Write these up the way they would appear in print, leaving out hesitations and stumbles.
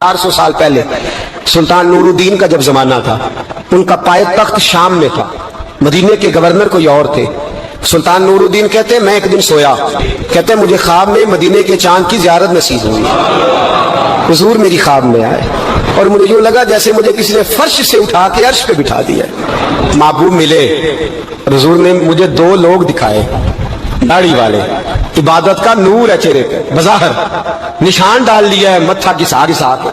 400 साल पहले सुल्तान नूरुद्दीन का जब जमाना था, उनका पाए तख्त शाम में था, मदीने के गवर्नर कोई और थे। सुल्तान नूरुद्दीन कहते हैं मैं एक दिन सोया, कहते हैं मुझे ख्वाब में मदीने के चांद की ज़ियारत नसीब हुई, हुजूर मेरी ख्वाब में आए और मुझे यूं लगा जैसे मुझे किसी ने फर्श से उठा के अर्श पे बिठा दिया। महबूब मिले, हुजूर ने मुझे दो लोग दिखाए, दाढ़ी वाले, इबादत का नूर है चेहरे पे, बज़ाहिर निशान डाल लिया है, मत्था घिसा घिसा के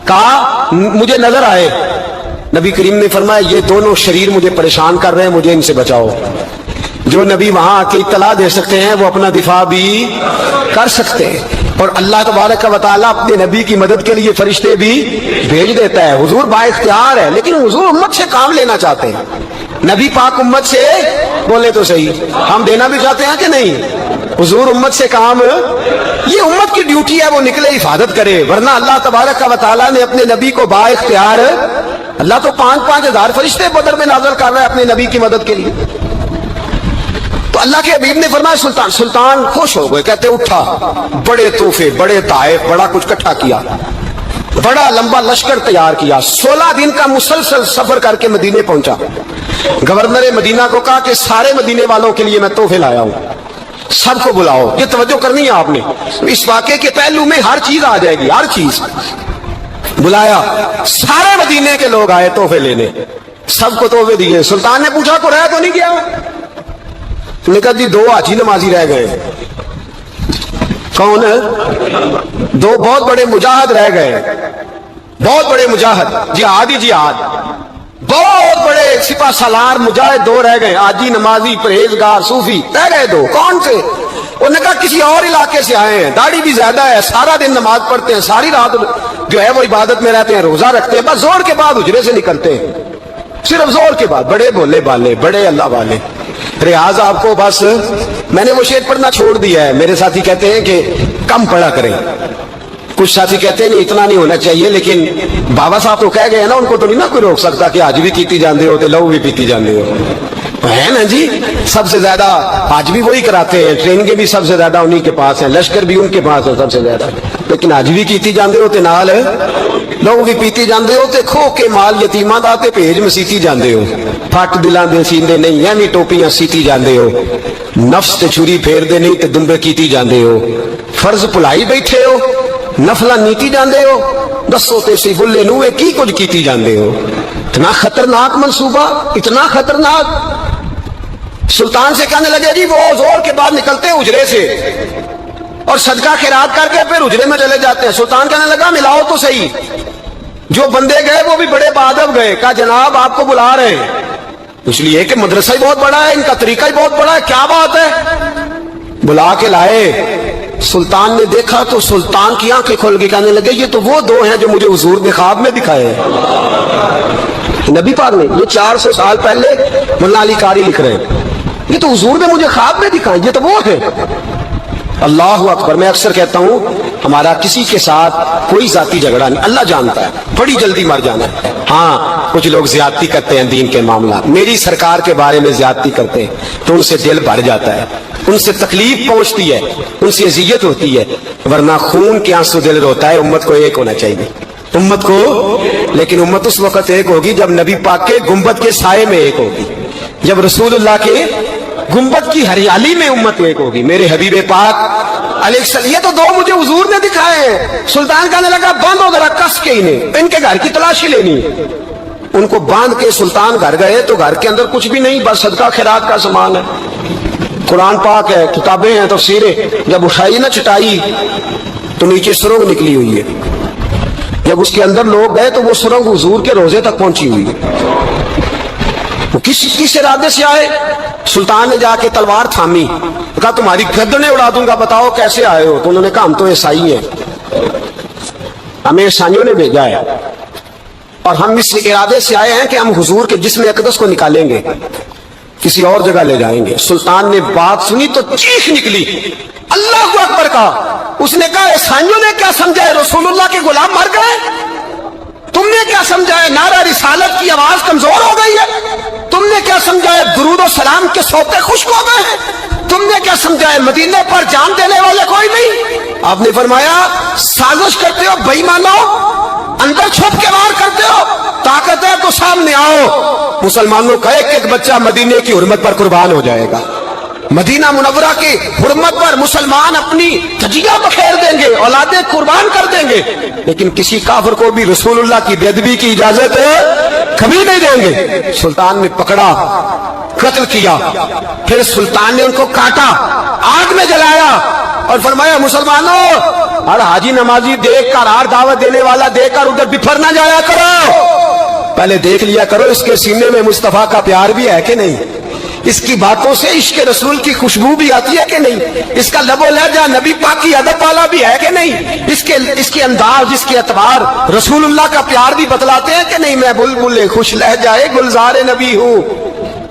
कहा मुझे नजर आए। नबी करीम ने फरमाया ये दोनों शरीर मुझे परेशान कर रहे हैं, मुझे इनसे बचाओ। जो नबी वहां आके इत्तला दे सकते हैं वो अपना दिफा भी कर सकते हैं, और अल्लाह तबारक व तआला अपने नबी की मदद के लिए फरिश्ते भी भेज देता है। हुजूर बाइख्तियार है, लेकिन हुजूर उम्मत से काम लेना चाहते हैं। नबी पाक उम्मत से, बोले तो सही, हम देना भी चाहते हैं कि नहीं? हुजूर उम्मत से काम, ये उम्मत की ड्यूटी है, वो निकले हिफाजत करे, वरना अल्लाह तबारक व तआला ने अपने नबी को बाइख्तियार, अल्लाह तो 5-5 हजार फरिश्ते बदर में नाज़िल कर रहा है अपने नबी की मदद के लिए। तो अल्लाह के हबीब ने फरमाया सुल्तान खुश हो गए, कहते उठा, बड़े तोहफे, बड़े ताइफ, बड़ा कुछ इकट्ठा किया, बड़ा लंबा लश्कर तैयार किया, 16 दिन का मुसलसल सफर करके मदीने पहुंचा। गवर्नर मदीना को कहा कि सारे मदीने वालों के लिए मैं तोहफे लाया हूं, सबको बुलाओ। ये तवज्जो करनी है आपने, इस वाक़े के पहलू में हर चीज आ जाएगी, हर चीज। बुलाया, सारे मदीने के लोग आए तोहफे लेने, सबको तोहफे दिए। सुल्तान ने पूछा को रह तो नहीं गया? उसने कहा जी 2 हाजी नमाजी रह गए। कौन है? 2 बहुत बड़े मुजाहिद रह गए, बहुत बड़े मुजाहिद, जिहाद ही जिहाद, बहुत बड़े सिपा सालार मुजाहिद 2 रह गए, हाजी नमाजी परहेजगार सूफी रह गए 2। कौन से? उन्होंने कहा किसी और इलाके से आए हैं, दाढ़ी भी ज्यादा है, सारा दिन नमाज पढ़ते हैं, सारी रात जो है वो इबादत में रहते हैं, रोजा रखते हैं, बस जोर के बाद हुजरे से निकलते हैं, सिर्फ जोर के बाद। बड़े भोले बाले, बड़े अल्लाह वाले। रियाज आपको बस मैंने वो शेर पढ़ना छोड़ दिया है। मेरे साथी कहते हैं कि कम पढ़ा करें, कुछ साथी कहते हैं नहीं इतना नहीं होना चाहिए, लेकिन बाबा साहब तो कह गए ना, उनको तो नहीं ना कोई रोक सकता कि आज भी कीती जाते हो तो लहू भी पीती जाते हो, है ना जी। सबसे ज्यादा आज भी वही कराते हैं, ट्रेनिंग भी सबसे ज्यादा उन्हीं के पास है, लश्कर भी उनके पास है सबसे ज्यादा, लेकिन आज भी कीती जाते हो तो नाल लहू भी पीती जाते हो तो खो के माल यतीमां दा ते भेज मसीती जाते हो, फट दिलां दे सींदे नहीं एवं टोपियां सीती जाते हो, नफ्स ते छुरी फेरदे नहीं ते दुंबे कीती जाते हो, फर्ज भुलाई बैठे हो, नफला नीति जाते हो, दसो ते सी फुले नूए की कुछ कीती जाते हो। इतना खतरनाक मंसूबा, इतना खतरनाक। सुल्तान से कहने लगे जी वो जोर के बाद निकलते हैं उजरे से और सदका खैरात करके फिर उजरे में चले जाते हैं। सुल्तान कहने लगा मिलाओ तो सही। जो बंदे गए वो भी बड़े बादब गए, कहा जनाब आपको बुला रहे हैं, इसलिए कि मदरसा ही बहुत बड़ा है, इनका तरीका ही बहुत बड़ा है, क्या बात है? बुला के लाए। सुल्तान ने देखा तो सुल्तान की आंखें खुल गई, कहने लगे ये तो वो 2 हैं जो मुझे हुजूर ने ख्वाब में दिखाए हैं। नबी पाक ने, ये 400 साल पहले मुल्ला अली कारी लिख रहे हैं, ये तो हुजूर ने मुझे ख्वाब में दिखाए, ये तो वो है। अल्लाह अकबर। मैं अक्सर कहता हूं हमारा किसी के साथ कोई जाती झगड़ा नहीं, अल्लाह जानता है, बड़ी जल्दी मर जाना है। हाँ कुछ लोग ज्यादती करते हैं दीन के मामला, मेरी सरकार के बारे में ज्यादती करते हैं तो उनसे दिल भर जाता है, उनसे तकलीफ पहुंचती है, उनसे अजियत होती है, वरना खून के आंसू दिल रोता है। उम्मत को एक होना चाहिए, उम्मत को, लेकिन उम्मत उस वक्त एक होगी जब नबी पाक के गुंबद के साये में एक होगी, जब रसूलुल्लाह के गुंबद की हरियाली में उम्मत एक होगी। मेरे हबीब पाक अलैहिस्सलाम, ये तो 2 मुझे हुजूर ने दिखाए हैं। सुल्तान कहने लगा बांधो जरा कस के इन्हें, इनके घर की तलाशी लेनी है। उनको बांध के सुल्तान घर गए तो घर के अंदर कुछ भी नहीं, बस सदका खैरात का सामान है, कुरान पाक है, किताबें हैं, तफसीरें। जब उठाई ना चटाई तो नीचे सुरंग निकली हुई है, जब उसके अंदर लोग गए तो वो सुरंग हुजूर के रोजे तक पहुंची हुई है। वो किस इरादे से आए? सुल्तान ने जाके तलवार थामी, कहा तुम्हारी गर्दनें उड़ा दूंगा, बताओ कैसे आए हो? तो उन्होंने कहा हम तो ईसाई हैं, हमें ईसाइयों ने भेजा है और हम इस इरादे से आए हैं कि हम हुजूर के जिस्म अक़दस को निकालेंगे, किसी और जगह ले जाएंगे। सुल्तान ने बात सुनी तो चीख निकली, अल्लाह अकबर कहा। उसने कहा ईसाइयों ने क्या समझा है, रसूलुल्लाह के गुलाम मर गए? तुमने क्या समझा है नारा रिसालत की आवाज कमजोर हो गई है? तुमने क्या समझा है दुरूद और सलाम के सोते खुश्क हो गए हैं? तुमने क्या समझा है मदीने पर जान देने वाले कोई नहीं? आपने फरमाया साजिश करते हो बेईमानो, अंदर छुप के वार करते हो, ताकत है तो सामने आओ। मुसलमानों का एक एक बच्चा मदीने की हुर्मत पर कुर्बान हो जाएगा। मदीना मुनव्वरा की हुर्मत पर मुसलमान अपनी तजिया बखेर देंगे, औलादे कुर्बान कर देंगे, लेकिन किसी काफिर को भी रसूलुल्लाह की बेअदबी की इजाजत कभी नहीं देंगे। सुल्तान ने पकड़ा, कत्ल किया, फिर सुल्तान ने उनको काटा, आग में जलाया और फरमाया मुसलमानों, हर हाजी नमाजी देखकर, हर दावत देने वाला देखकर उधर बिफर ना जाया करो, पहले देख लिया करो इसके सीने में मुस्तफा का प्यार भी है कि नहीं, इसकी बातों से इश्क रसूल की खुशबू भी आती है कि नहीं, इसका लबो लहजा नबी पाक की अदब वाला भी है कि नहीं, इसके अंदाज, इसके अतबार रसूलुल्लाह का प्यार भी बतलाते हैं कि नहीं। मैं बुलबुल खुश लहजाए गुलजार नबी हूँ,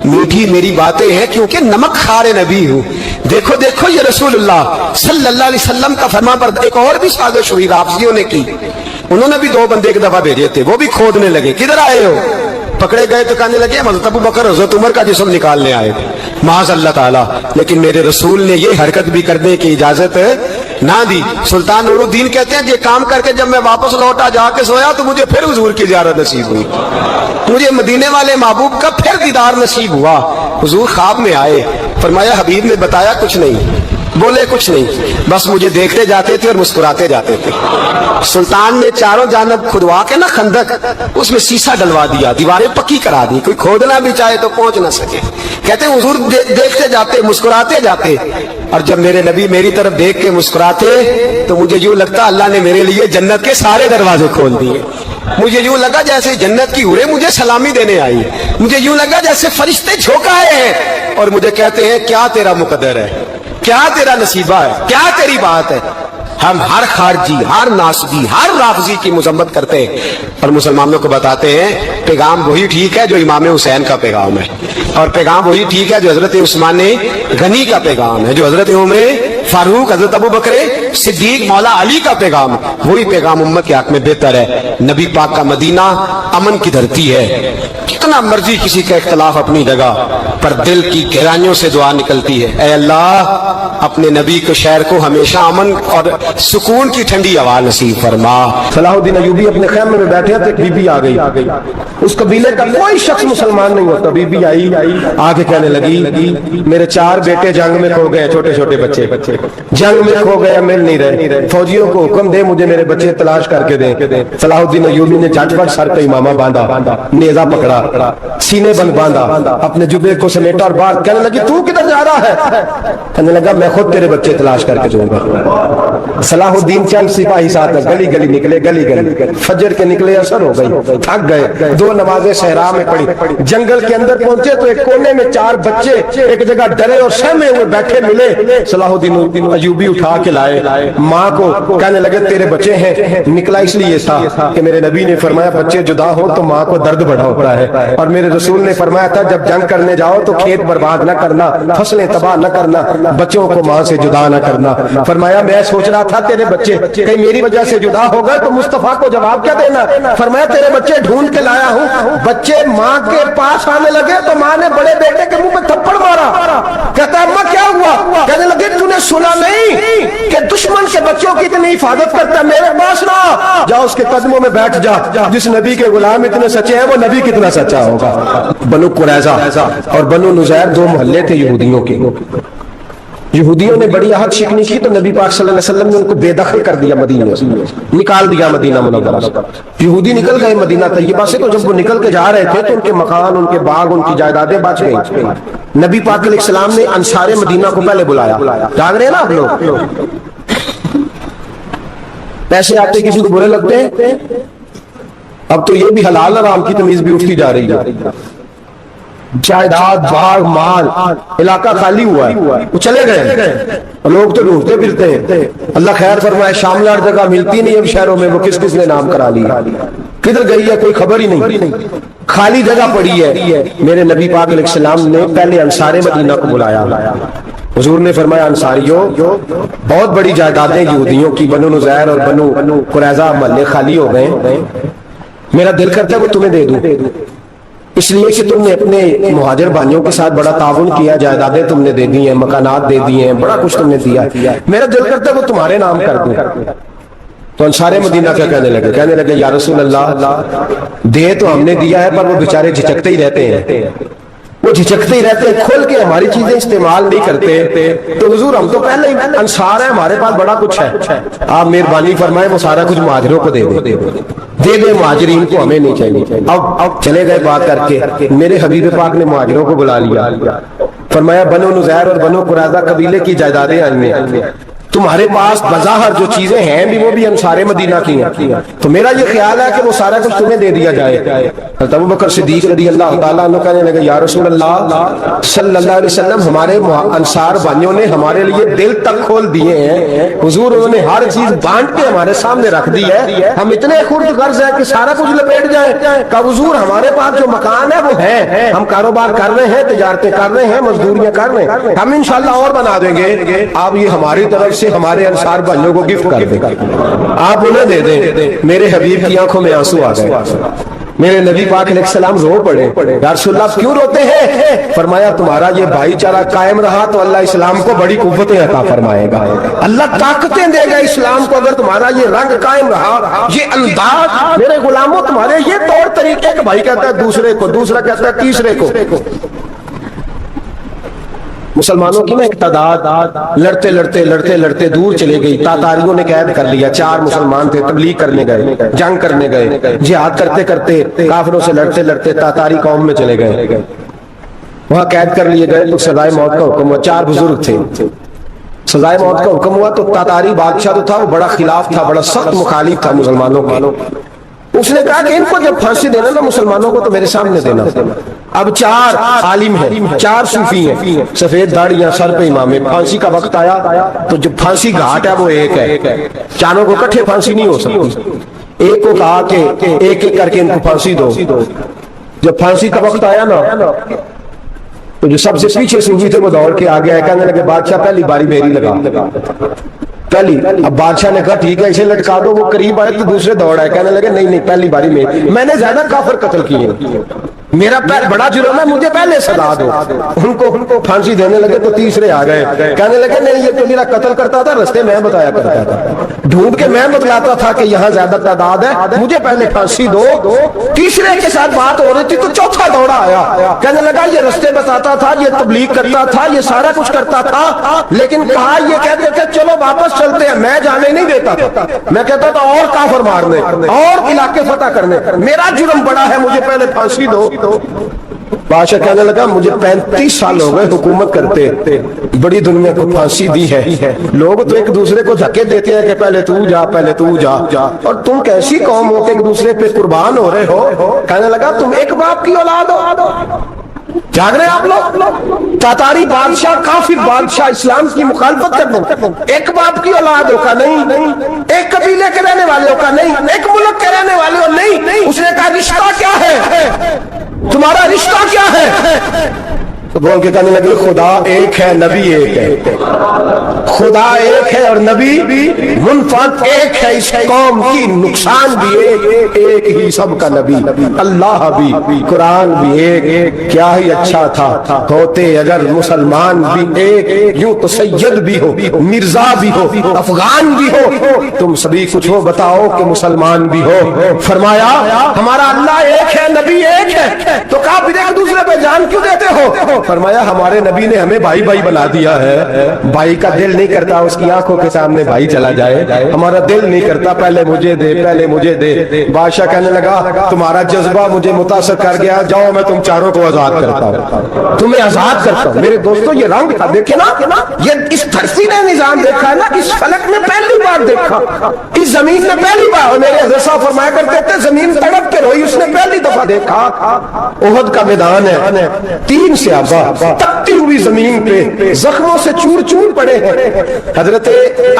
मीठी मेरी बातें हैं क्योंकि नमक खारे नबी हूँ। देखो देखो ये रसूलुल्लाह सल्लल्लाहु अलैहि वसल्लम का फरमा पर एक और भी साजिश हुई राफिजियों ने की। उन्होंने भी 2 बंदे एक दफा भेजे थे, वो भी खोदने लगे, किधर आए हो? पकड़े गए तो कहने लगे हज़रत अबू बकर हज़रत उमर का जिस्म निकालने आए थे, माज़ अल्लाह ताला। लेकिन मेरे रसूल ने ये हरकत भी करने की इजाजत ना दी। सुल्तान नूरुद्दीन कहते हैं ये काम करके जब मैं वापस लौटा, जाके सोया तो मुझे फिर हुजूर की ज़ियारत नसीब हुई, मुझे मदीने वाले महबूब का फिर दीदार नसीब हुआ। हुजूर ख्वाब में आए, फरमाया हबीब ने बताया कुछ नहीं, बोले कुछ नहीं, बस मुझे देखते जाते थे और मुस्कुराते जाते थे। सुल्तान ने चारों जानब खुदवा के ना खंदक, उसमें शीशा डलवा दिया, दीवारें पक्की करा दी, कोई खोदना भी चाहे तो पहुंच ना सके। कहते हैं हुजूर देखते जाते, मुस्कुराते जाते, और जब मेरे नबी मेरी तरफ देख के मुस्कुराते तो मुझे यूं लगता अल्लाह ने मेरे लिए जन्नत के सारे दरवाजे खोल दिए। मुझे यूं लगा जैसे जन्नत की हूरें मुझे सलामी देने आई, मुझे यूं लगा जैसे फरिश्ते झोंका आए हैं और मुझे कहते हैं क्या तेरा मुकद्दर है, क्या तेरा नसीबा है, क्या तेरी बात है। हम हर खारजी, हर नासबी, हर राफजी की मजम्मत करते हैं और मुसलमानों को बताते हैं पैगाम वही ठीक है जो इमाम हुसैन का पैगाम है, और पैगाम वही ठीक है जो हजरत उस्मान गनी का पैगाम है, जो हजरत उमर फारूक, हजरत अबू बकर सिद्दीक, मौला अली का पैगाम, वही पैगाम उम्मत के हक में बेहतर है। नबी पाक का मदीना अमन की धरती है। कितना मर्जी किसी का इख्तलाफ अपनी जगह, पर दिल की गहराइयों से दुआ निकलती है, ऐ अल्लाह अपने नबी के शहर को हमेशा अमन और सुकून की ठंडी हवा नसीब फरमा। सलाहुद्दीन अय्यूबी अपने खैमे में बैठे थे, बीबी आ गई। उस कबीले का कोई शख्स मुसलमान नहीं होता। बीबी आई, आके कहने लगी मेरे 4 बेटे जंग में खो गए, छोटे छोटे बच्चे जंग में खो गए, मिल नहीं रहे, फौजियों को हुक्म दे मुझे मेरे बच्चे तलाश करके दे। सलाहुद्दीन अय्यूबी ने झटपट सर पे इमामा बांधा, नेजा पकड़ा, सीने बंद बांधा, अपने जुबे को समेटा और बात कहने लगी तू किधर जा रहा है? कहने लगा मैं खुद तेरे बच्चे तलाश करके दूंगा। सलाहुद्दीन चंद सिपाही साथ गली गली निकले, गली फजर के निकले, असर हो गई, थक गए, 2 नमाजें सहरा में पड़ी। जंगल के अंदर पहुंचे तो एक कोने में 4 बच्चे एक जगह डरे और सहमे हुए बैठे मिले। सलाहुद्दीन अय्यूबी उठा के लाए, माँ को कहने लगे तेरे बच्चे हैं। निकला इसलिए था कि मेरे नबी ने फरमाया बच्चे जुदा हो तो माँ को दर्द बड़ा होता है, और मेरे रसूल ने फरमाया था जब जंग करने जाओ तो खेत बर्बाद न करना, फसलें तबाह न करना, बच्चों को माँ से जुदा न करना। फरमाया मैं सोच रहा था तेरे बच्चे कहीं मेरी वजह से जुदा हो गए तो मुस्तफा को जवाब क्या देना। फरमाया तेरे बच्चे ढूंढ के लाया हूँ। बच्चे माँ के पास आने लगे तो माँ ने बड़े बेटे के मुंह पे थप्पड़ मारा। कहता अम्मा क्या हुआ? कहने लगे तूने सुना नहीं कि दुश्मन के बच्चों की इतनी हिफाजत करता, मेरे पास ना जाओ उसके कदमों में बैठ जा। जिस नबी के गुलाम इतने सच्चे हैं वो नबी कितना सच्चा होगा। बनु कुरैजा और बनु नुज़ैर 2 मोहल्ले थे यहूदियों के। यहूदियों ने बड़ी आहत शिकनी की तो नबी पाक सल्लल्लाहु अलैहि वसल्लम ने उनको बेदखल कर दिया, मदीने से निकाल दिया, मदीना मुनव्वरा से। यहूदी निकल गए मदीना तैयबा से, तो जब वो निकल के जा रहे थे तो उनके मकान, उनके बाग, उनकी जायदादें बच गई। नबी पाक अलैहिस्सलाम ने अंसारे मदीना को पहले बुलाया, जाग रहे हैं ना आप लोग, पैसे आते किसी को बुरे लगते हैं, अब तो ये भी हलाल हराम की तमीज भी उठती जा रही है। जायदाद, बाग, माल, इलाका खाली हुआ है, वो चले गए, लोग तो ढूंढते फिरते हैं। अल्लाह खैर फरमाए, शामलार जगह मिलती नहीं अब शहरों में, वो किस किसने नाम करा लिया, किधर गई है कोई खबर ही नहीं, खाली जगह पड़ी है। मेरे नबी पाक अलैहिस्सलाम ने पहले अंसारे मदीना को बुलाया। हुजूर ने फरमाया अंसारियों बहुत बड़ी जायदादें यहूदियों की, बनु नुज़ैर और बनु कुरैजा महल्ले खाली हो गए, मेरा दिल करता है वो तुम्हें दे दूं, इसलिए कि तुमने अपने मुहाजिर भाइयों के साथ बड़ा ताउन किया, जायदादें तुमने दे दी हैं, मकानात दे दिए हैं, बड़ा कुछ तुमने दिया, मेरा दिल करता है वो तुम्हारे नाम कर दूं। تو انصار مدینہ کیا کہنے لگے یا رسول اللہ دے تو ہم نے دیا ہے پر وہ بیچارے جھجکتے ہی رہتے ہیں، وہ جھجکتے ہی رہتے ہیں، کھول کے ہماری چیزیں استعمال نہیں کرتے، تو حضور ہم تو پہلے ہی انصار ہیں، ہمارے پاس بڑا کچھ ہے، آپ مہربانی فرمائیں وہ سارا کچھ مہاجروں کو دے دے مہاجرین کو، ہمیں نہیں چاہیے۔ اب چلے گئے بات کر کے، میرے حبیب پاک نے مہاجروں کو بلا لیا، فرمایا بنو نزیر اور بنو قریظہ قبیلے کی جائیدادیں آئی ہیں، تمہارے پاس بظاہر جو چیزیں ہیں بھی وہ بھی انصار مدینہ کی ہیں، تو میرا یہ خیال ہے کہ وہ سارا کچھ تمہیں دے دیا جائے۔ حضرت ابو بکر صدیق رضی اللہ تعالیٰ عنہ کہنے لگے یا رسول اللہ صلی اللہ علیہ وسلم ہمارے انصار بھائیوں نے ہمارے لیے دل تک کھول دیے ہیں، حضور انہوں نے ہر چیز بانٹ کے ہمارے سامنے رکھ دی ہے، ہم اتنے خرد غرض ہیں کہ سارا کچھ لپیٹ جائیں۔ کہ حضور ہمارے پاس جو مکان ہے وہ ہے، ہم کاروبار کر رہے ہیں، تجارتیں کر رہے ہیں، مزدوریاں کر رہے ہیں، ہم انشاءاللہ اور بنا دیں گے، آپ یہ ہماری طرف سے ہمارے انصار بھائیوں کو گفٹ کر دیں، آپ انہیں دے دیں۔ میرے حبیب کی آنکھوں میں آنسو آ گئے، میرے نبی پاک علیہ السلام رو پڑے، یا رسول اللہ کیوں روتے ہیں؟ فرمایا تمہارا یہ بھائی چارہ قائم رہا تو اللہ اسلام کو بڑی قوتیں عطا فرمائے گا، اللہ طاقتیں دے گا اسلام کو، اگر تمہارا یہ رنگ قائم رہا، یہ انداز، میرے غلاموں تمہارے یہ طور طریقے، کہ بھائی کہتا ہے دوسرے کو، دوسرا کہتا ہے تیسرے کو۔ مسلمانوں کی نا ایک تعداد لڑتے دور چلے گئی، تاتاریوں نے قید کر لیا، 4 مسلمان تھے، تبلیغ کرنے گئے، جنگ کرنے گئے، جہاد کرتے کرتے کافروں سے لڑتے تاتاری قوم میں چلے گئے، وہاں قید کر لیے گئے، تو سزائے موت کا حکم ہوا، 4 بزرگ تھے، سزائے موت کا حکم ہوا، تو تاتاری بادشاہ جو تھا وہ بڑا خلاف تھا، بڑا سخت مخالف تھا مسلمانوں کا، اس نے کہا کہ ان کو جب پھانسی دینا نا مسلمانوں کو تو میرے سامنے دینا۔ اب 4 عالم ہیں، 4 صوفی ہیں، سفید داڑیاں، سر پہ امامے، پھانسی کا وقت آیا تو جو پھانسی گھاٹ ہے وہ ایک ہے، چاروں کو کٹھے پھانسی نہیں ہو سکتی، ایک کو کہا کہ ایک ایک کر کے ان کو پھانسی دو۔ جب پھانسی کا وقت آیا نا تو جو سب سے پیچھے صوفی تھے وہ دوڑ کے آگے آئے، کہنے لگے بادشاہ پہلی باری میری لگا، پہلی۔ اب بادشاہ نے کہا ٹھیک ہے اسے لٹکا دو، وہ قریب آئے تو دوسرے دوڑ آئے، کہنے لگے نہیں پہلی باری میں نے زیادہ کافر قتل کیے، میرا بڑا جرم ہے، مجھے پہلے سزا دو۔ ان کو پھانسی دینے لگے تو تیسرے آ گئے، کہنے لگے نہیں یہ تو میرا قتل کرتا تھا، رستے میں بتایا کرتا تھا، ڈھونڈ کے میں بتلاتا تھا کہ یہاں زیادہ تعداد ہے، مجھے پہلے پھانسی دو۔ تیسرے کے ساتھ بات ہو رہی تھی تو چوتھا دوڑا آیا، کہنے لگا یہ رستے بتاتا تھا، یہ تبلیغ کرتا تھا، یہ سارا کچھ کرتا تھا، لیکن کہا یہ کہتے تھے چلو واپس چلتے ہیں، میں جانے نہیں دیتا تھا، میں کہتا تھا اور کافر مارنے اور علاقے فتح کرنے، میرا جرم بڑا ہے، مجھے پہلے پھانسی دو۔ بادشاہ کہنے لگا مجھے 35 سال ہو گئے حکومت کرتے، بڑی دنیا کو پھانسی دی ہے، لوگ تو ایک دوسرے کو دھکے دیتے ہیں کہ پہلے تو جا، اور تم کیسی قوم ہو کہ ایک دوسرے پہ قربان ہو رہے ہو؟ کہنے لگا تم ایک باپ کی اولاد ہو، جاگ رہے آپ لوگ؟ تاتاری بادشاہ، کافر بادشاہ، اسلام کی مخالفت کر دو، ایک باپ کی اولاد ہو کا نہیں، ایک قبیلے کے رہنے والے ہو کا نہیں، ایک ملک کے رہنے والے ہو نہیں۔ اس نے کہا رشتہ کیا ہے تمہارا، رشتہ کیا ہے؟ تو بول کے کہنے لگے خدا ایک ہے، نبی ایک ہے، خدا ایک ہے اور نبی منفرد ایک ہے، اس قوم کی نقصان بھی ایک ہی، سب کا نبی، اللہ بھی، قرآن بھی ایک، کیا ہی اچھا تھا ہوتے اگر مسلمان بھی ایک، یوں تو سید بھی ہو، مرزا بھی ہو، افغان بھی ہو، تم سبھی کچھ ہو بتاؤ کہ مسلمان بھی ہو۔ فرمایا ہمارا اللہ ایک ہے، نبی ایک ہے، تو کہا پھر ایک دوسرے پہ جان کیوں دیتے ہو؟ فرمایا ہمارے نبی نے ہمیں بھائی بنا دیا ہے، بھائی کا دل نہیں کرتا اس کی آنکھوں کے سامنے بھائی چلا جائے، ہمارا دل نہیں کرتا پہلے مجھے دے۔ بادشاہ کہنے لگا تمہارا جذبہ مجھے متاثر کر گیا، جاؤ میں تم چاروں کو آزاد کرتا ہوں، تمہیں آزاد کرتا ہوں۔ میرے دوستو یہ رنگ تھا، دیکھیں نا، یہ اس دھرتی نے نظام دیکھا ہے نا، اس فلک میں پہلی بار دیکھا، اس زمین میں پہلی بار، میرے حضرت صاحب فرمایا کرتے تھے زمین تڑپ کے روئی، اس نے پہلی دفعہ دیکھا۔ احد کا میدان ہے، 3 صحابہ تپتی ہوئی زمین پہ زخموں سے چور پڑے ہیں، حضرت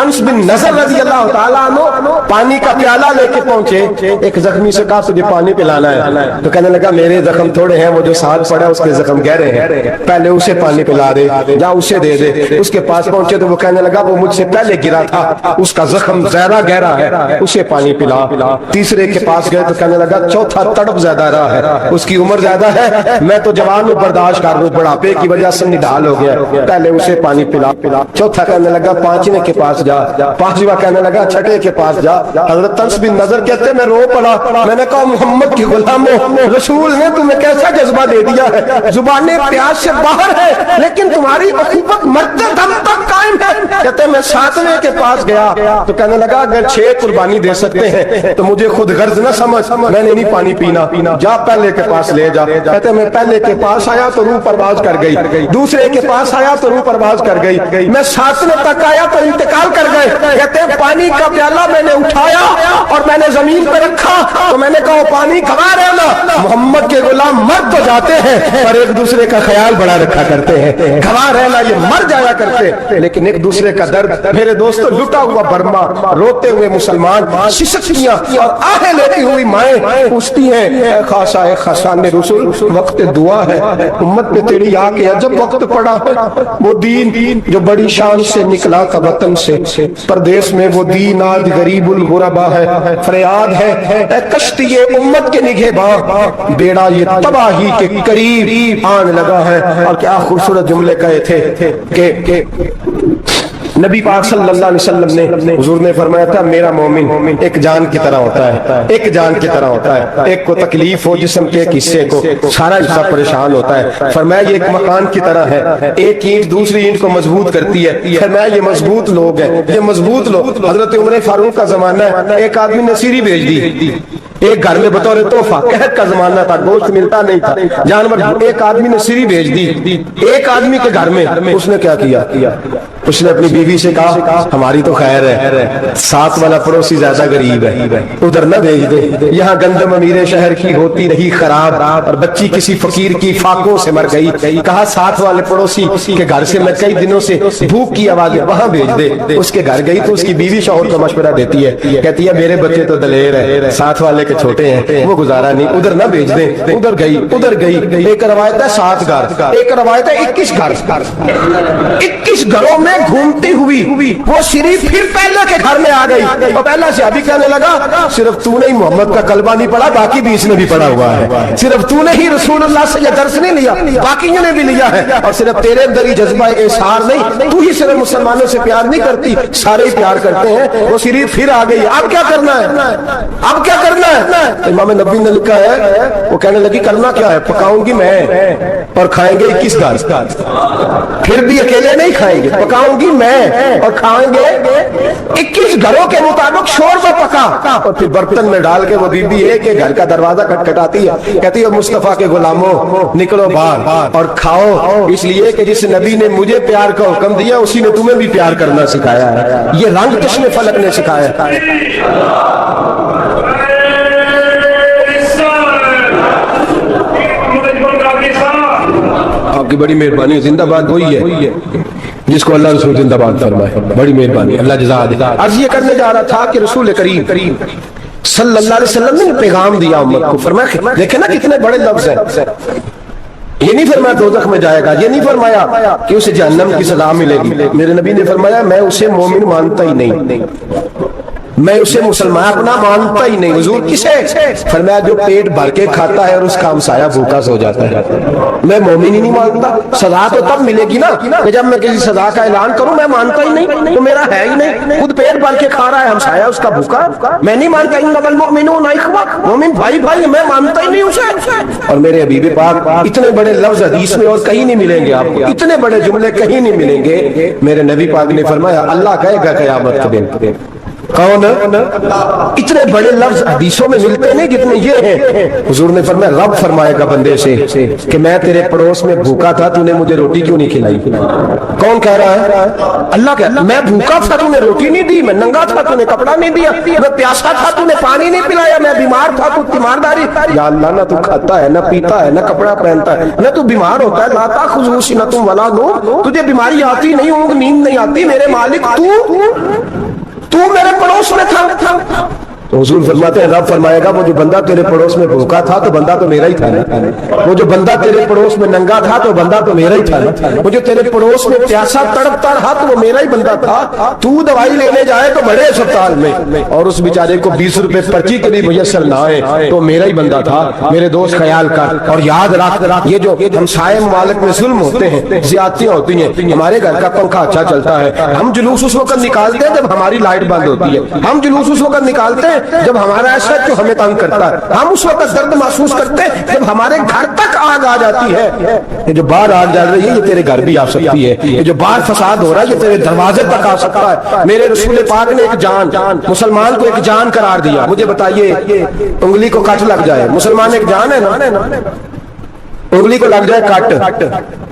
انس بن نضر رضی اللہ تعالیٰ عنہ پانی کا پیالہ لے کے پہنچے، ایک زخمی سے کہا تجھے پانی پلانا ہے، تو کہنے لگا میرے زخم تھوڑے ہیں، وہ جو ساتھ پڑا اس کے زخم گہرے ہیں، پہلے اسے پانی پلا دے، جا اسے دے دے۔ اس کے پاس پہنچے تو وہ کہنے لگا وہ مجھ سے پہلے گرا تھا، اس کا زخم زیادہ گہرا ہے، اسے پانی پلا۔ تیسرے کے پاس گئے تو کہنے لگا چوتھا تڑپ زیادہ رہا ہے، اس کی عمر زیادہ ہے، میں تو جوان ہوں برداشت کر لوں، بڑا بڑھاپے کی وجہ سے نڈال ہو گیا, پہلے اسے پانی پلا. چوتھا کہنے لگا پانچویں کے پاس جا. پانچواں کہنے لگا چھٹے کے پاس جا. حضرت انس بن نضر کہتے میں رو پڑا. میں نے کہا محمد کے غلاموں, رسول نے تمہیں کیسا جذبہ دے دیا ہے, زبانیں پیاس سے باہر ہے لیکن تمہاری اخوت مرتے دم تک قائم ہے. کہتے میں ساتویں کے پاس گیا تو کہنے لگا اگر 6 قربانی دے سکتے ہیں تو مجھے خود غرض نہ سمجھ, میں نے نہیں پانی پینا, جا پہلے کے پاس لے جا. کہتے میں پہلے کے پاس آیا تو روح پرواز کر گئی, دوسرے کے پاس آیا تو روح پرواز کر گئی, میں 7ویں تک آیا تو انتقال کر گئے. کہتے ہیں پانی کا پیالہ میں نے اٹھایا اور میں نے زمین پہ رکھا تو میں نے کہا پانی گھما رہنا, محمد کے غلام مر تو جاتے ہیں پر ایک دوسرے کا خیال بڑا رکھا کرتے ہیں. گھما رہنا یہ مر جایا کرتے لیکن ایک دوسرے کا درد. میرے دوستو لٹا ہوا برما, روتے ہوئے مسلمان, سسکیاں اور آہیں لیتی ہوئی مائیں پوچھتی ہیں اے خاصا اے خاصان رسول وقت دعا ہے, امت پہ تیری آ کے جب وقت پڑا ہے. وہ دین جو بڑی شان سے نکلا کا وطن سے, پردیس میں وہ دین آج غریب الغربا ہے. فریاد ہے اے کشتی امت کے نگہباں, بیڑا یہ تباہی کے قریب آن لگا ہے. اور کیا خوبصورت جملے کہے تھے کہ نبی پاک صلی اللہ علیہ وسلم نے, حضور نے فرمایا تھا میرا مومن ایک جان کی طرح ہوتا ہے, ایک جان کی طرح ہوتا ہے. ایک کو تکلیف ہو جسم کے ایک حصے کو, سارا حصہ پریشان ہوتا ہے. فرمایا یہ ایک مکان کی طرح ہے, ایک اینٹ دوسری اینٹ کو مضبوط کرتی ہے. فرمایا یہ مضبوط لوگ ہیں, یہ مضبوط لوگ. حضرت عمر فاروق کا زمانہ ہے, ایک آدمی نے سیری بھیج دی ایک گھر میں بطور تحفہ, قحط کا زمانہ تھا, گوشت ملتا نہیں تھا, جانور. ایک آدمی نے سیری بھیج دی ایک آدمی کے گھر میں. اس نے کیا کیا, اس نے اپنی بیوی سے کہا ہماری تو خیر ہے, ساتھ والا پڑوسی زیادہ غریب ہے, ادھر نہ بھیج دے. یہاں گندم امیر شہر کی ہوتی رہی خراب اور بچی کسی فقیر کی فاقوں سے مر گئی. کہا ساتھ والے پڑوسی کے گھر سے میں کئی دنوں سے بھوک کی آواز ہے, وہاں بھیج دے. اس کے گھر گئی تو اس کی بیوی شوہر کو مشورہ دیتی ہے, کہتی ہے میرے بچے تو دلیر ہے, ساتھ والے کے چھوٹے ہیں, وہ گزارا نہیں, ادھر نہ بھیج دے. ادھر گئی. ایک روایت ہے 7 گھر, ایک روایت ہے 21 گھر. 21 گھروں میں گھومتی ہوئی وہ شریف پھر پہلے کے گھر میں آ گئی. اور پہلا سے ابھی کہنے لگا صرف تو نے محمد کا کلمہ نہیں پڑھا, باقی بھی اس نے بھی پڑھا ہوا ہے. صرف تو نے ہی رسول اللہ سے یہ درس نہیں لیا, باقیوں نے بھی لیا ہے. اور صرف تیرے اندر ہی جذبہ اظہار نہیں, تو ہی صرف مسلمانوں سے پیار نہیں کرتی, سارے ہی پیار کرتے ہیں. وہ شریف پھر آ گئی. اب کیا کرنا ہے, اب کیا کرنا ہے؟ امام نبی نے لکھا ہے, وہ کہنے لگی کرنا کیا ہے, پکاؤں گی میں اور کھائیں گے 21 گھر. پھر بھی اکیلے نہیں کھائیں گے, پکاؤں گی میں اور کھائیں گے 21 گھروں کے مطابق شوربہ پکا. اور پھر برتن میں ڈال کے وہ بی بی ایک گھر کا دروازہ کھٹکھٹاتی ہے, کہتی ہے مصطفیٰ کے غلاموں نکلو باہر اور کھاؤ, اس لیے کہ جس نبی نے مجھے پیار کا حکم دیا اسی نے تمہیں بھی پیار کرنا سکھایا ہے. یہ رنگ کس نے فلک نے سکھایا ہے. آپ کی بڑی مہربانی, زندہ باد وہی ہے جس کو اللہ رسول زندہ باد فرمائے. بڑی مہربانی, اللہ جزا دے. عرض یہ کرنے جا رہا تھا کہ رسول کریم صلی اللہ علیہ وسلم نے پیغام دیا امت کو. فرمایا دیکھیں نا کتنے بڑے لفظ ہیں. یہ نہیں فرمایا دوزخ میں جائے گا, یہ نہیں فرمایا کہ اسے جہنم کی سزا ملے گی. میرے نبی نے فرمایا میں اسے مومن مانتا ہی نہیں, میں اسے مسلمان اپنا مانتا ہی نہیں. حضور کسے؟ فرمایا جو پیٹ بھر کے کھاتا ہے اور اس کا ہمسایہ بھوکا سو جاتا ہے. میں مومن ہی نہیں مانتا. سزا تو تب ملے گی نا کہ جب میں کسی سزا کا اعلان کروں. میں مانتا ہی نہیں تو میرا ہے ہی نہیں. خود پیٹ بھر کے کھا رہا ہے, ہمسایہ اس کا بھوکا, میں نہیں مانتا. انما المؤمنون اخوہ, مومن بھائی بھائی, میں مانتا ہی نہیں اسے. اور میرے حبیب پاک اتنے بڑے لفظ حدیث میں اور کہیں نہیں ملیں گے آپ کو, اتنے بڑے جملے کہیں نہیں ملیں گے. میرے نبی پاک نے فرمایا اللہ کہے گا قیامت کے دن کون, اتنے بڑے لفظ حدیثوں میں ملتے نہیں جتنے یہ ہیں. حضور نے فرمایا رب فرمائے گا بندے سے کہ میں تیرے پڑوس میں بھوکا تھا, تو نے مجھے روٹی کیوں نہیں کھلائی. کون کہہ رہا ہے؟ اللہ کہہ رہا ہے میں بھوکا تھا, تو نے روٹی نہیں دی, میں ننگا تھا, تو نے کپڑا نہیں دیا, میں پیاسا تھا, تو نے پانی نہیں پلایا, میں بیمار تھا, تو تیمارداری. یا اللہ نہ تو کھاتا ہے, نہ پیتا ہے, نہ کپڑا پہنتا ہے, نہ تو بیمار ہوتا ہے. لا تاخذہ سنۃ ولا نوم, تجھے بیماری آتی نہیں, اونگ نیند نہیں آتی. میرے مالک تو میرے پڑوس میں تھا. हुजूर फरमाते हैं, रब फरमाएगा वो जो बंदा तेरे पड़ोस में भूखा था तो बंदा तो मेरा ही था ना, वो जो बंदा तेरे पड़ोस में नंगा था तो बंदा तो मेरा ही था ना, वो जो तेरे पड़ोस में प्यासा तड़पता रहा तो वो मेरा ही बंदा था। तू दवाई लेने जाए तो बड़े अस्पताल में और उस बेचारे को 20 रुपए पर्ची के भी मुयस्सर ना आए तो मेरा ही बंदा था। मेरे दोस्त ख्याल कर और याद रख, ये जो हमसाए मालिक में जुल्म होते हैं, ज्यादतियां होती हैं। हमारे घर का पंखा अच्छा चलता है, हम जुलूस उस वक्त निकालते हैं जब हमारी लाइट बंद होती है, हम जुलूस उस वक्त निकालते हैं जब हमारा ऐसा जो हमें तंग करता है, हम उस वक्त दर्द महसूस करते हैं जब हमारे घर तक आग आ जाती है। ये जो बाहर आग जल रही है ये तेरे घर भी आ सकती है, ये जो बाहर फसाद हो रहा है ये तेरे दरवाजे तक आ सकता है। मेरे रसूल पाक ने एक जान, मुसलमान को एक जान करार दिया। मुझे बताइए, उंगली को कट लग जाए, मुसलमान एक जान है ना, उंगली को लग जाए कट,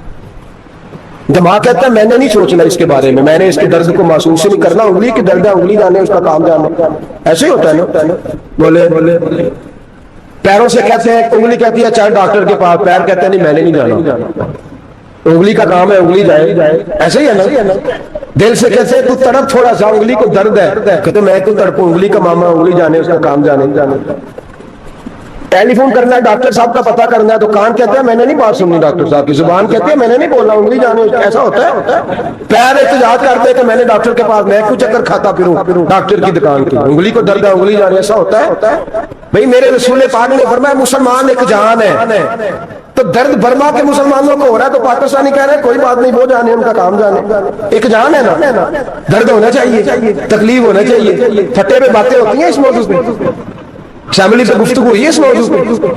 दिमाग कहता है मैंने नहीं सोचना इसके बारे में, मैंने इसके दर्द को महसूस ही नहीं करना, उंगली की दर्द है, उंगली जाने उसका काम जाने। ऐसे ही होता है ना, बोले पैरों से कहते हैं, उंगली कहती है चल डॉक्टर के पास, पैर कहते हैं नहीं मैंने नहीं जाना, उंगली का काम है उंगली जाए। ऐसे ही है ना, दिल से कहते हैं तू तड़प थोड़ा सा, उंगली को दर्द है, कहते मैं तो तड़प, उंगली का मामा, उंगली जाने उसका काम जाने। टेलीफोन करना है, डॉक्टर साहब का पता करना है तो कान कहते हैं मैंने नहीं बात सुननी डॉक्टर साहब की, जुबान कहती है मैंने नहीं बोलना, उंगली जाने। ऐसा होता है, पैर एहतिजाज करते हैं कि मैंने डॉक्टर के पास, मैं कुछ चक्कर खाता फिरूं डॉक्टर की दुकान की, उंगली को दर्द है उंगली जाने। ऐसा होता है भाई, मेरे रसूल पाक ने फरमाया मुसलमान एक जान है, तो दर्द बर्मा के मुसलमानों को हो रहा है तो पाकिस्तानी कह रहे हैं कोई बात नहीं वो जाने, उनका काम जाने। एक जान है ना, दर्द होना चाहिए, तकलीफ होना चाहिए, फटे पे बातें होती हैं इस मौजूद पे, असेंबली पे गुफ्तगू हुई है इस मौजूद पे,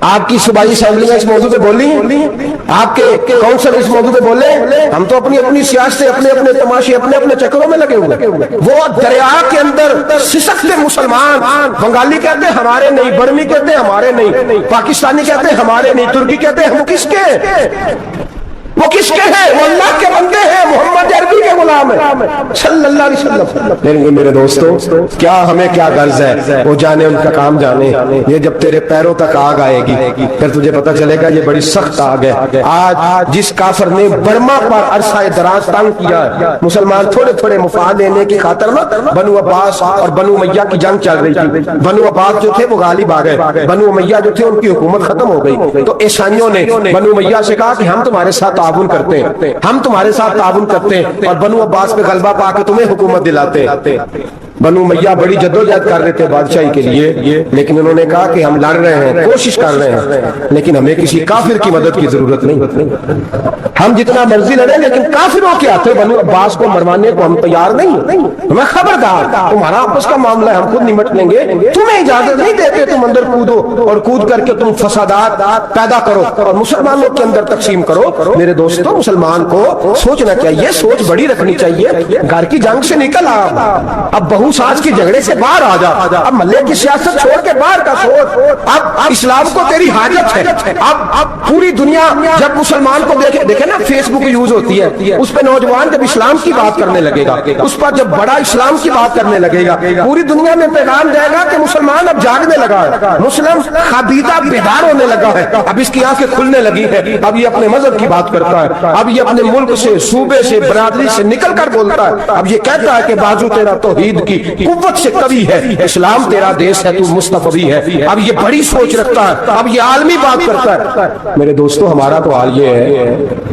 आपकी सूबाई असेंबलियां इस मौजूद पे बोली हैं, आपके काउंसिल इस मौजूद पे बोले। हम तो अपनी अपनी सियासत, अपने अपने तमाशे, अपने अपने चक्करों में लगे हुए। वो दरिया के अंदर सिसकते मुसलमान, बंगाली कहते हैं हमारे नहीं, बर्मी कहते हैं हमारे नहीं, पाकिस्तानी कहते हैं हमारे नहीं, तुर्की कहते हैं हम किसके, वो किसके हैं, वो अल्लाह के बंदे हैं, मोहम्मद अरबी के गुलाम है सल्लल्लाहु अलैहि वसल्लम। मेरे दोस्तों क्या हमें क्या गर्ज है, वो जाने उनका काम जाने। ये जब तेरे पैरों तक आग आएगी फिर तुझे पता चलेगा ये बड़ी सख्त आग है। आज जिस काफिर ने बर्मा पर अरसा दराज तंग किया, मुसलमान थोड़े थोड़े मुफाद लेने की खातर ना, बनु अब्बास और बनु उमैया की जंग चल रही थी, बनु अब्बास जो थे वो गालिब आ गए, बनु उमैया जो थे उनकी हुकूमत खत्म हो गई। तो ईसाइयों ने बनु उमैया से कहा कि हम तुम्हारे साथ ताउन करते हैं, हम तुम्हारे साथ ताउन करते हैं और बनु अब्बास पे गलबा पाके तुम्हें हुकूमत दिलाते हैं। बनु मैया बड़ी जद्दोजहद कर रहे थे बादशाही के लिए, लेकिन उन्होंने कहा कि हम लड़ रहे हैं, कोशिश कर रहे हैं, लेकिन हमें किसी काफिर की मदद की जरूरत नहीं। हम जितना मर्जी लड़े लेकिन काफिरों के हाथों बनु अब्बास को मरवाने को हम तैयार नहीं। हमें खबरदार, तुम्हारा आपस का मामला है, हम खुद निमट लेंगे, तुम्हें इजाजत नहीं देते तुम अंदर कूदो और कूद करके तुम फसादात पैदा करो और मुसलमानों के अंदर तकसीम करो। मेरे दोस्तों, मुसलमान को सोचना चाहिए, सोच बड़ी रखनी चाहिए। घर की जंग से निकल आ, अब बहु साज के झगड़े से बाहर आ जा, अब मल्ले की सियासत छोड़ के बाहर का सोच। अब इस्लाम को तेरी हाजत है। अब पूरी दुनिया जब मुसलमान को देखे ना, फेसबुक यूज होती है, उस पे नौजवान जब इस्लाम की बात करने लगेगा, उस पर जब बड़ा इस्लाम की बात करने लगेगा, पूरी दुनिया में पैगाम जाएगा कि मुसलमान अब जागने लगा है, मुस्लिम खाबीदा बेदार होने लगा है, अब इसकी आंखें खुलने लगी है, अब ये अपने मजहब की बात करता है, अब ये अपने मुल्क से, सूबे से, बरादरी से निकल कर बोलता है, अब ये कहता है कि बाजू तेरा तौहीद की कुव्वत से कभी है, इस्लाम तेरा देश है, तू मुस्तफवी है। अब ये बड़ी सोच रखता है, अब ये आलमी बात करता है। मेरे दोस्तों, हमारा तो हाल ये है,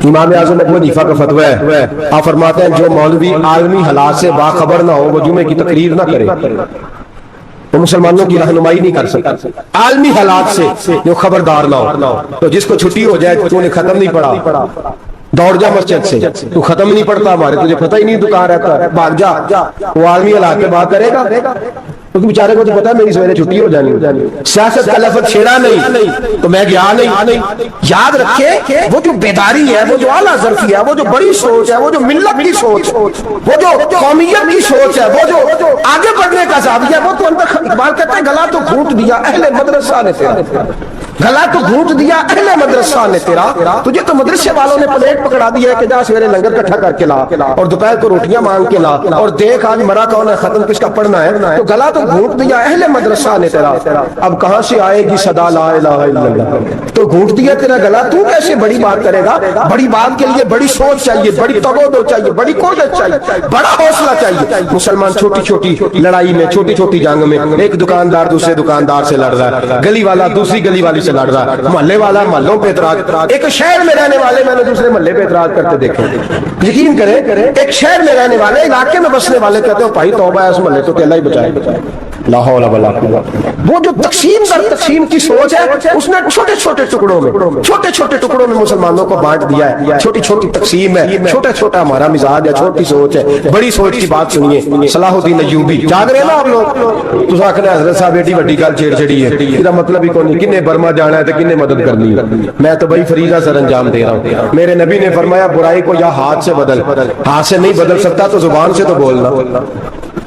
इमाम आज़म अबू हनीफा का फतवा है, आप फरमाते हैं जो मौलवी आलमी हालात से बाखबर ना हो वो जुमे की तकरीर ना करे, वो मुसलमानों की रहनुमाई नहीं कर सकता। आलमी हालात से जो खबरदार ना हो, तो जिसको छुट्टी हो जाए, तूने खत्म नहीं पढ़ा, दौड़ जा मस्जिद से, तू खत्म नहीं पढ़ता, हमारे तुझे पता ही नहीं दुकान रहता है, भाग जा। वो आलमी हालात में बात करेगा, क्योंकि बेचारे को तो पता है मेरी सवेरे छुट्टी हो जानी। सियासत का लफ्ज़ छेड़ा नहीं तो मैं गया नहीं। याद रखे, वो जो बेदारी है, वो जो आला ज़र्फ़ी है, वो जो बड़ी सोच है, वो जो मिल्लत की सोच, वो जो कौमियत की सोच है, वो जो आगे बढ़ने का ज़ाविया, वो तो अंदर, इकबाल कहते हैं गला तो घूंट दिया अहले मदरसा ने तेरा। गला तो घूंट दिया अहले मदरसा ने तेरा, तुझे तो मदरसे वालों ने प्लेट पकड़ा दी है कि जा सवेरे लंगर इकट्ठा करके ला और दोपहर को रोटियां मांग के ला और देख आज मरा कौन है, खत्म किसका पढ़ना है। तो गला तो घूंट दिया अहले मदरसा ने तेरा, अब कहां से आएगी सदा ला इलाहा इल्लल्लाह। तो घूंट दिया तेरा गला, तू कैसे बड़ी बात करेगा। बड़ी बात के लिए बड़ी सोच चाहिए, बड़ी तगोदो चाहिए, बड़ी कोशिश चाहिए, बड़ा हौसला चाहिए। मुसलमान छोटी छोटी लड़ाई में, छोटी छोटी जंग में, एक दुकानदार दूसरे दुकानदार से लड़ रहा है, गली वाला दूसरी गली वाली से लड़ रहा है, मोहल्ले वाला मोहल्लों पे एतराज, एक शहर में रहने वाले मैंने दूसरे मोहल्ले पे एतराज करते देखे। यकीन करें एक शहर में रहने वाले, इलाके में बसने वाले कहते हो भाई तौबा है, उस मोहल्ले तो अल्लाह ही बचाए। ला हौला वला कुव्वता। वो जो तकसीम दर तकसीम की सोच है, उसने छोटे छोटे टुकड़ों में मुसलमानों को बांट दिया है। छोटी छोटी तकसीम है, छोटा छोटा हमारा मिजाज है, छोटी सोच है। बड़ी सोच की बात सुनिए, सलाहुद्दीन अय्यूबी जाग रहे ना आप लोग, तुस आखने हजरत साहब एडी वड्डी गल छेड़ी है, इसका मतलब ही कोई किन्ने बर्मा जाना है तो किन्ने मदद करनी है। मैं तो भाई फरीजा सर अंजाम दे रहा हूँ। मेरे नबी ने फरमाया बुराई को या हाथ से बदल, हाथ से नहीं बदल सकता तो जुबान से तो बोलना।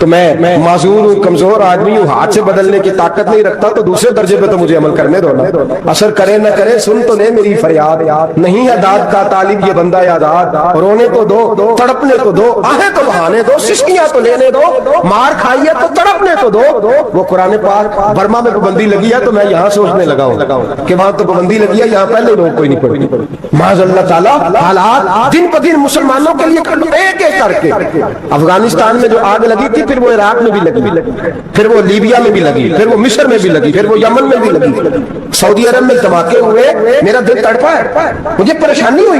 तो मैं माजूर हूँ, कमजोर आदमी हूँ, हाथ से बदलने की ताकत नहीं रखता, तो दूसरे दर्जे पे तो मुझे अमल करने दो ना। असर करे न करे सुन तो ले मेरी फरियाद, नहीं है दाद का तालिब ये बंदा यादाद, रोने तो दो, तड़पने तो दो, आहे तो बहाने दो, सिस्कियां तो लेने दो, मार खाइए तो तड़पने तो दो। वो कुरान पाक बर्मा में पाबंदी लगी है तो मैं यहाँ सोचने लगा हूँ कि वहां तो पाबंदी लगी है, यहाँ पहले लोग कोई नहीं पढ़ी। माज़अल्लाह ताला हालात दिन ब दिन मुसलमानों के लिए एक एक करके, अफगानिस्तान में जो आग लगी थी, फिर वो इराक में भी लगी, फिर वो लीबिया में भी लगी, फिर वो मिस्र में भी लगी, फिर वो यमन में भी लगी, सऊदी अरब में धमाके हुए, मेरा दिल तड़पा है, मुझे परेशानी हुई।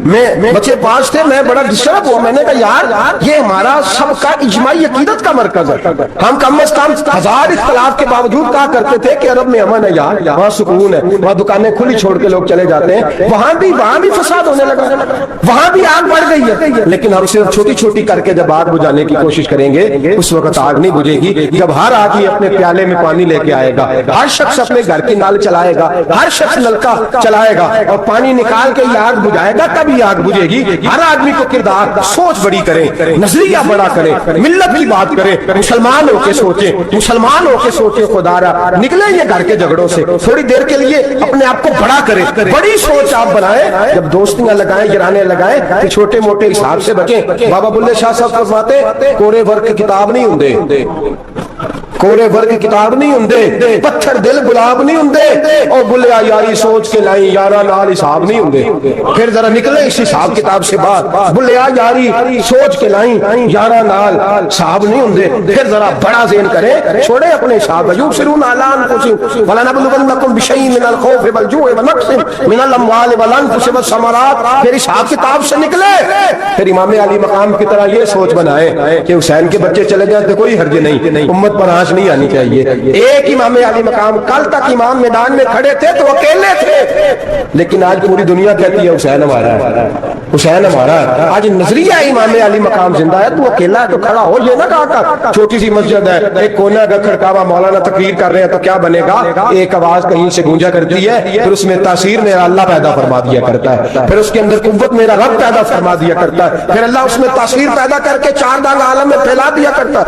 मैं बच्चे 5 थे, मैं बड़ा डिस्टर्ब हुआ। मैंने कहा यार ये हमारा सबका इज्माई अकीदत का मरकज है, हम कम से कम 1000 इख्तलाफ के बावजूद कहा करते थे कि अरब में अमन है यार, वहाँ सुकून है, वहाँ दुकानें खुली छोड़ के लोग चले जाते हैं, वहां भी फसाद होने लगा, वहां भी आग बढ़ गई है। लेकिन हम सिर्फ छोटी छोटी करके जब आग बुझाने की कोशिश करेंगे, उस वक्त आग नहीं बुझेगी। जब हर आदमी अपने प्याले में पानी लेके आएगा, हर शख्स अपने घर की नल चलाएगा, हर शख्स नलका चलाएगा और पानी निकाल के ये आग बुझाएगा, तभी आग बुझेगी। हर आदमी को किरदार सोच बड़ी करे, नजरिया बड़ा करे, मिल्लत की बात करे, मुसलमान होके सोचे, मुसलमान होके सोचे खुदारा निकले ये घर के झगड़ों से, थोड़ी देर के लिए अपने आप को बड़ा करे, बड़ी सोच आप बनाए। जब दोस्तियां लगाएं, गिराने लगाएं, तो छोटे मोटे हिसाब से बचें। बाबा बुल्ले शाह साहब फरमाते कोरे वर्ग की किताब नहीं हुंदे, कोरे वर्ग की किताब नहीं हुंदे, पत्थर दिल गुलाब नहीं हुंदे, और बुलिया यारी सोच के लाई यारा नाल हिसाब नहीं हुंदे। फिर जरा निकले इस हिसाब किताब से बात, बुलिया यारी सोच के लाई यारा नाल हिसाब नहीं हुंदे। फिर जरा बड़ा ज़हन करे, छोड़े अपने हिसाब। युबसिरून अला अनफुसिहिम वला नबलुवन्नकुम बिशैइन मिनल खौफि वल जुइ व नक्सिन मिनल अम्वालि वल अनफुसि वस समरात। फिर हिसाब किताब से निकले, फिर इमाम अली मकाम की तरह ये सोच बनाए कि हुसैन के बच्चे चले जाए तो कोई हर्ज नहीं, उम्मत पर आंच नहीं आनी चाहिए। एक इमाम अली मकाम, कल तक इमाम मैदान में खड़े थे तो अकेले थे, लेकिन आज पूरी दुनिया कहती है हुसैन हमारा है, हुसैन हमारा है। आज नजरिया इमाम अली मकाम जिंदा है, तू अकेला है तो खड़ा हो। ये ना कहा छोटी सी मस्जिद है, एक कोना का खड़कावा, मौलाना तकरीर कर रहे हैं तो क्या बनेगा, एक आवाज कहीं से गूंजा करती है, फिर उसमें तासीर मेरा अल्लाह पैदा फरमा दिया करता है, फिर उसके अंदर कुव्वत मेरा रब पैदा फरमा दिया करता है, फिर अल्लाह उसमें तासीर पैदा करके 4 दांग आलम में फैला दिया करता है।